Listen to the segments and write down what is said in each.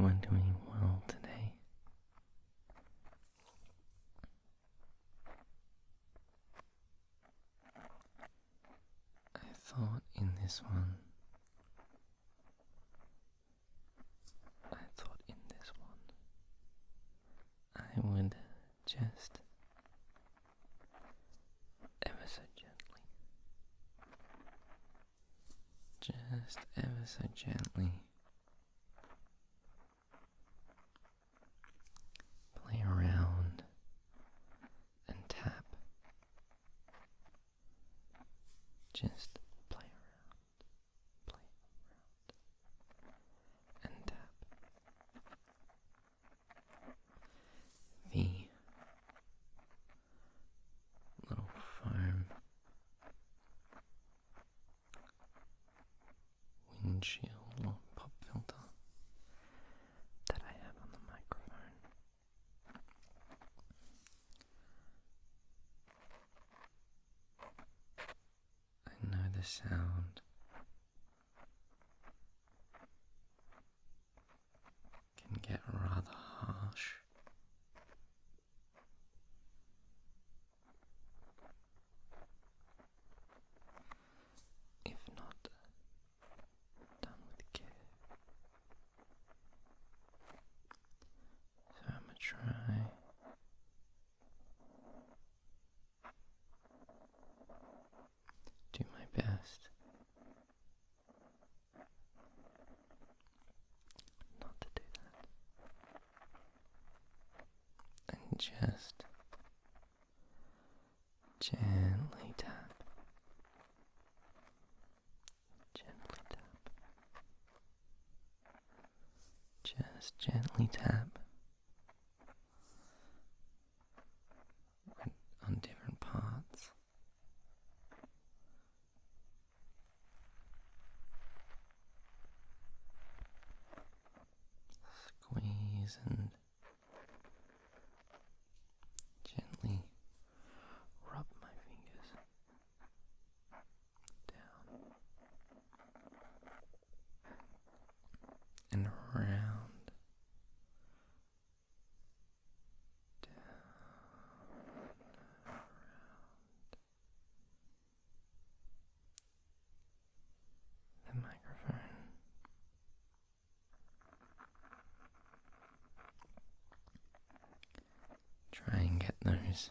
you are doing well today. I thought in this one I would just ever so gently play around and tap. Just play around and tap the little foam windshield or pop filter that I have on the microphone. I know the sound can get rather harsh. If not done with care. So I'm gonna try do my best not to do that. And just gently tap. Just gently tap on different parts. Squeeze and gently rub my fingers down and around. The microphone. Try and get those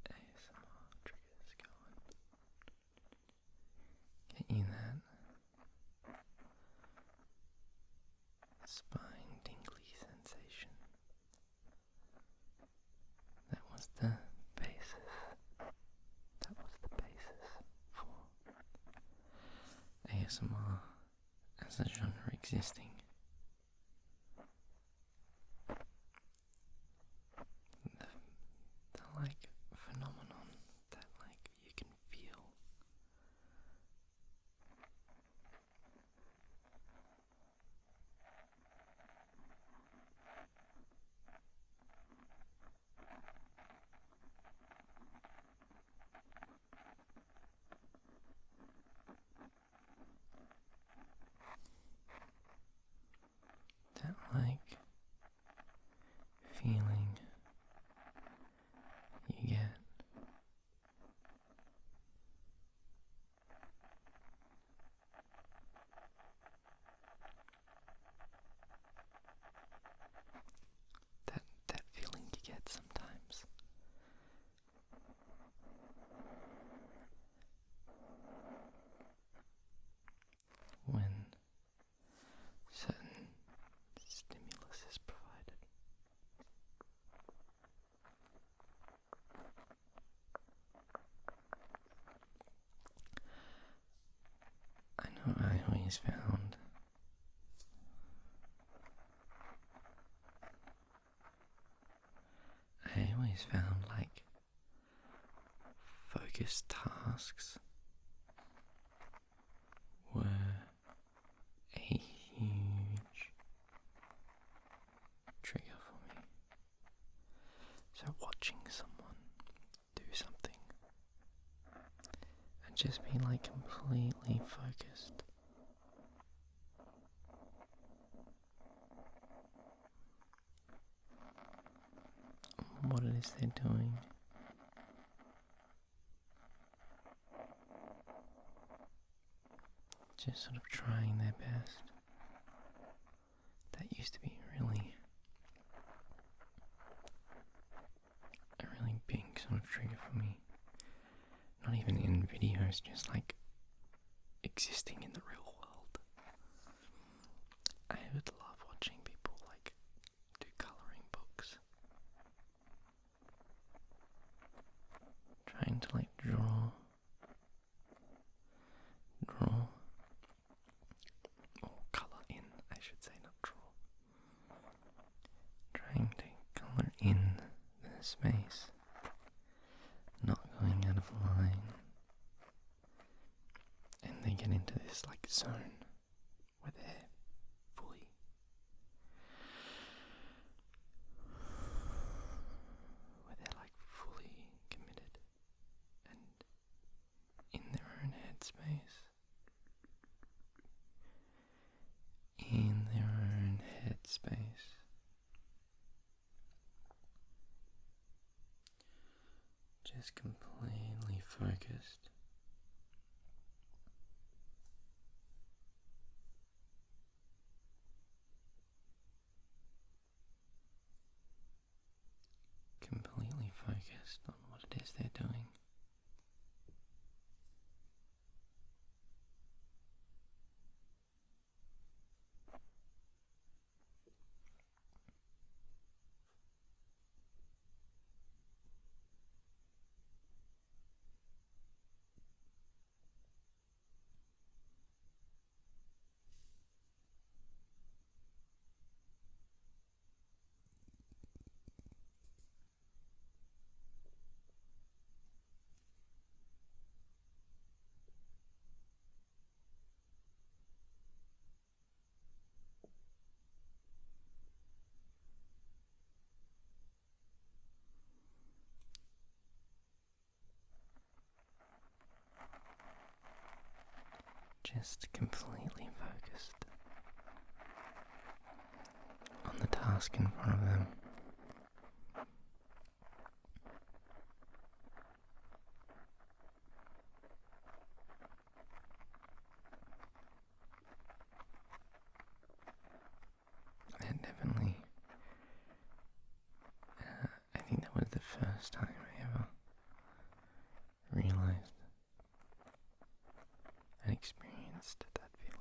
ASMR triggers going. Get you that spine tingly sensation. That was the basis. That was the basis for ASMR as a genre existing. The like phenomenon that like you can feel. That like feeling you get that feeling you get sometimes when certain stimulus is provided. I know I always found like focused tasks were a huge trigger for me. So watching someone do something and just being like completely focused what it is they're doing. Just sort of trying their best. That used to be a really big sort of trigger for me. Not even in videos, just like existing in the real world. I would love watching people like do colouring books. Trying to like draw, or colour in, I should say, not draw. Trying to colour in the space, not going out of line. And they get into this like zone where they're fully committed and in their own headspace. In their own headspace. Just completely focused. Completely focused on what it is they're doing. Just completely focused on the task in front of them. And definitely, I think that was the first time I ever realized and experienced that feeling.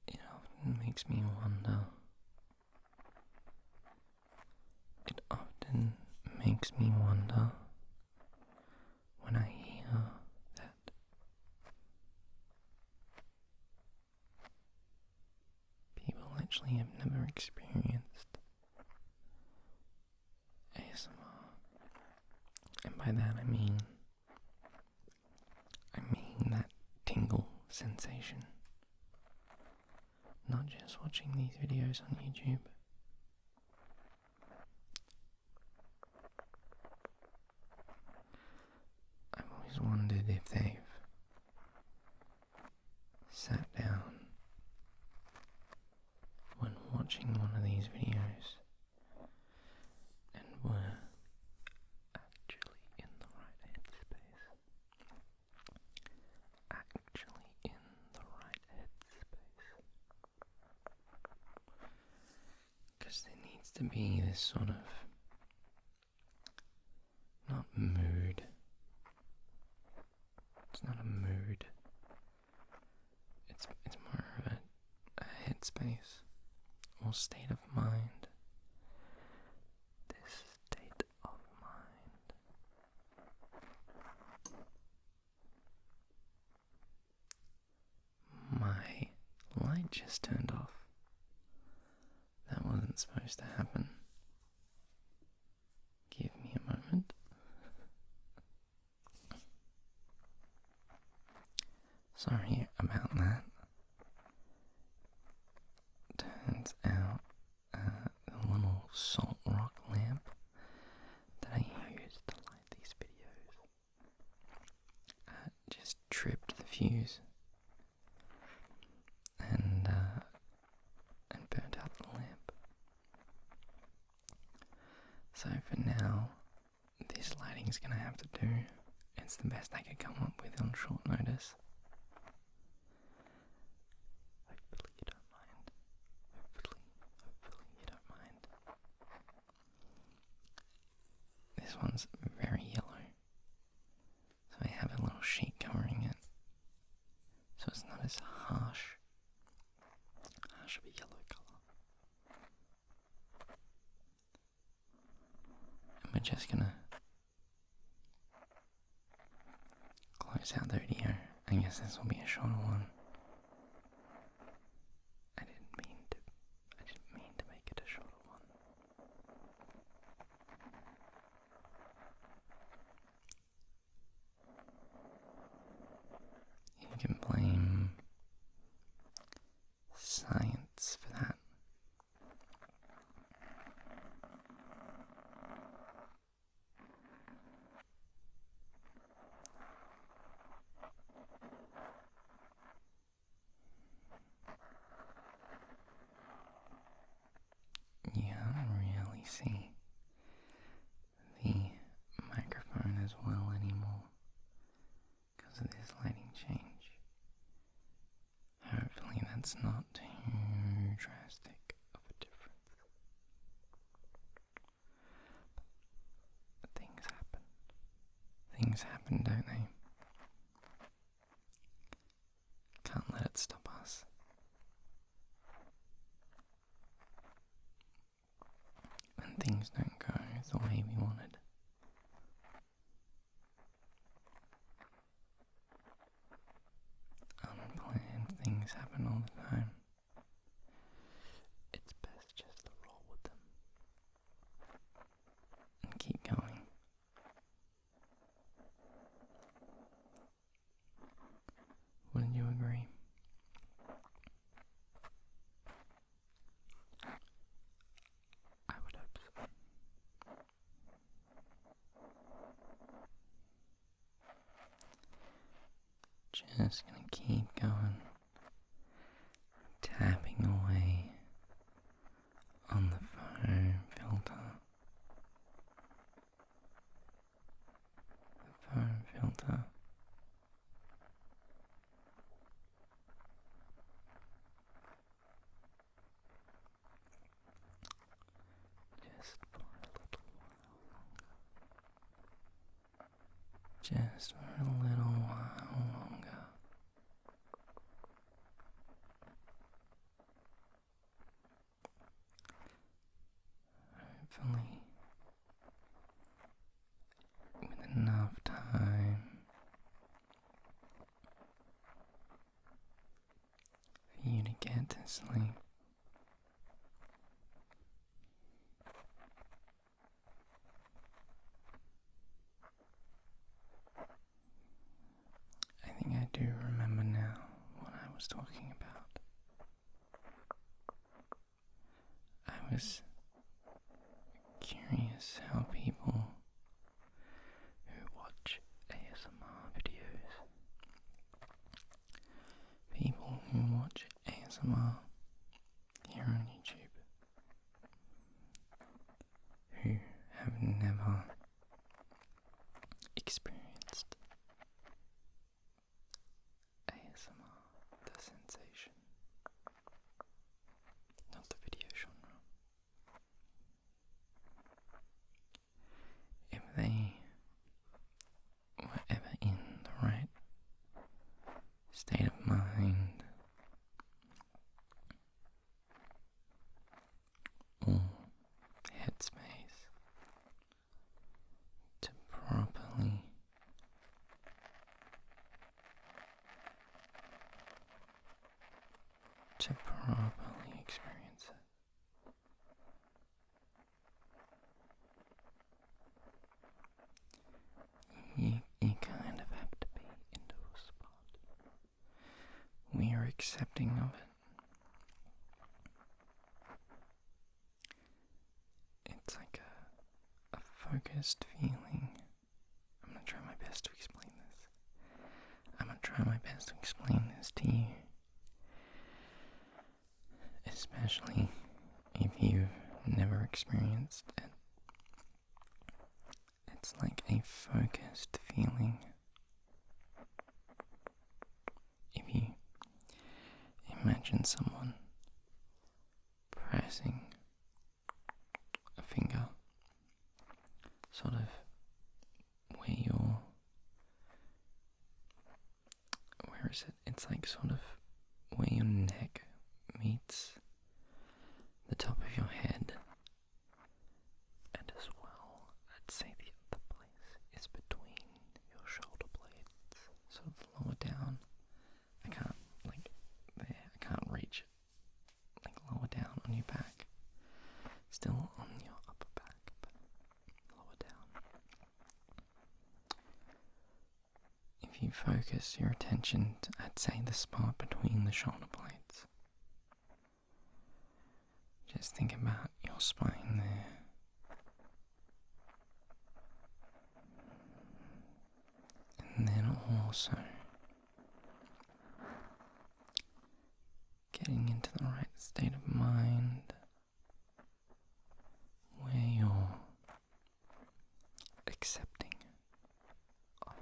It often makes me wonder. It often makes me wonder when I hear that people actually have never experienced ASMR. And by that I mean that tingle sensation. Not just watching these videos on YouTube. I've always wondered if they've sat down when watching one of these videos and were actually in the right headspace. Actually in the right headspace. Because there needs to be this sort of, not mood. It's not a mood. It's more of a headspace or state of mind. This state of mind. My light just turned off. That wasn't supposed to happen. Give me a moment. Sorry about that. Turns out the little salt rock lamp that I use to light these videos just tripped the fuse and burnt out the lamp. So for now, this lighting's gonna have to do. It's the best I could come up with on short notice. Hopefully you don't mind. Hopefully you don't mind. This one's very yellow, so I have a little sheet covering it, so it's not as harsh of a yellow colour. And we're just gonna close out the video. I guess this will be a shorter one. I didn't mean to make it a shorter one. You can blame science for that. You can't really see the microphone as well anymore because of this lighting change. Hopefully that's not too drastic of a difference. But things happen. Things happen, don't they? Can't let it stop us. When things don't go the way we wanted. Unplanned things happen all the time. It's best just to roll with them and keep going. Wouldn't you agree? I would hope so. Just gonna keep going, tapping away on the foam filter. The foam filter. Just for a little while longer. Just for a little while longer. Hopefully, with enough time for you to get to sleep. I think I do remember now what I was talking about. I was curious how people who watch ASMR videos, people who watch ASMR here on YouTube, who have never experienced ASMR, the sensation, not the video genre. If they were ever in the right state of mind or headspace to properly experience it. You kind of have to be into a spot accepting of it. It's like a focused feeling. I'm going to try my best to explain this to you. Especially if you've never experienced it. It's like a focused feeling. If you imagine someone pressing a finger, sort of where is it? It's like sort of where your neck meets the top of your head, and as well, I'd say the other place is between your shoulder blades, sort of lower down. I can't reach it, like lower down on your back, still on your upper back, but lower down. If you focus your attention to, I'd say, the spot between the shoulder blades, just think about your spine there. And then also getting into the right state of mind where you're accepting of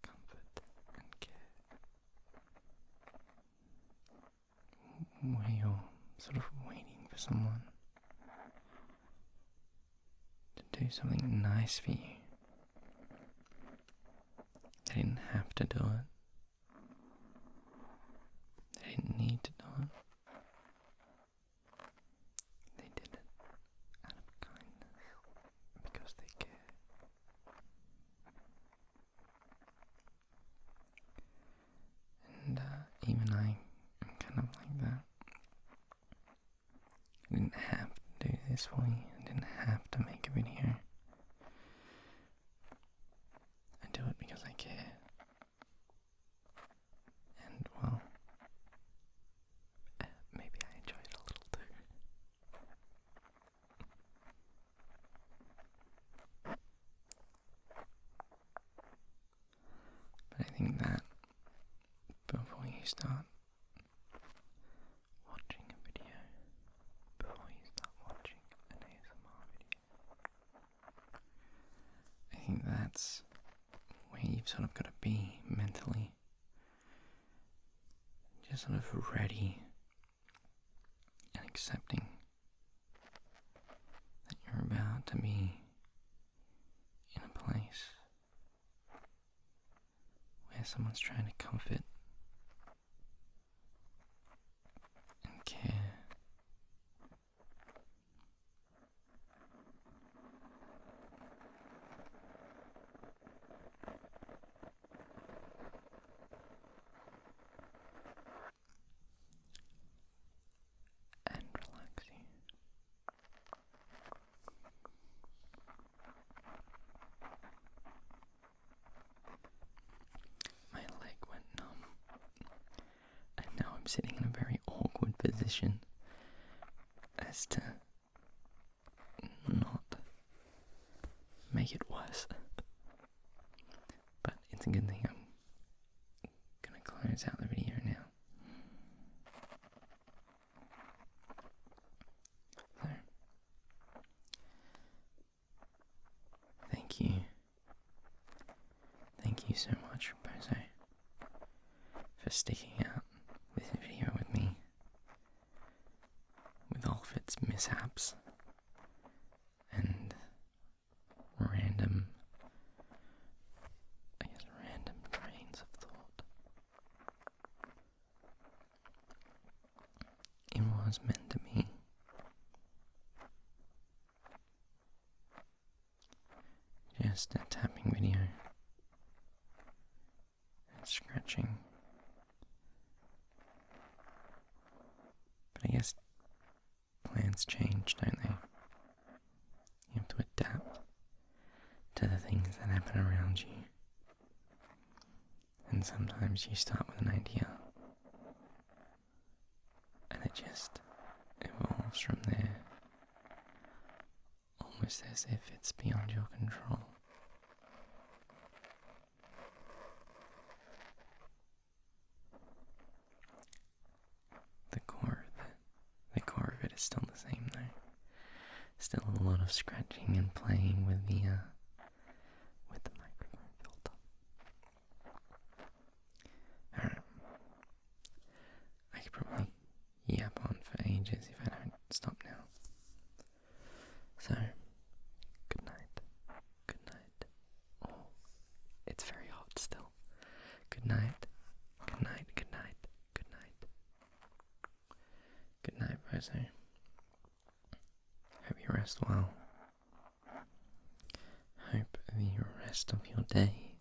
comfort and care, where you're sort of waiting for someone to do something nice for you. They didn't have to do it. They didn't need to do it. They did it out of kindness because they care. And even I am kind of like that. I didn't have to do this for you. I didn't have to make a video. I do it because I care. And, well, maybe I enjoy it a little too. But I think that before you start watching a video, before you start watching an ASMR video, I think that's where you've sort of got to be mentally. Just sort of ready and accepting that you're about to be in a place where someone's trying to comfort and care. And relax you. My leg went numb, and now I'm sitting in a very awkward position as to not make it worse. But it's a good thing I'm gonna close out the video now. So, thank you. Thank you so much, Bozo, for sticking out this video with me, with all of its mishaps and random trains of thought. It was meant to be. Just a tapping video and scratching. But I guess plans change, don't they? You have to adapt to the things that happen around you. And sometimes you start with an idea, it just evolves from there, almost as if it's beyond your control. The core of it is still the same though. Still a lot of scratching and playing with the microphone filter. Alright. I could probably yap on for ages if I don't stop now. So, good night. Good night. Oh, it's very hot still. Good night. Good night. Good night. Good night. Good night, Bozo. Hope you rest well. Hope the rest of your day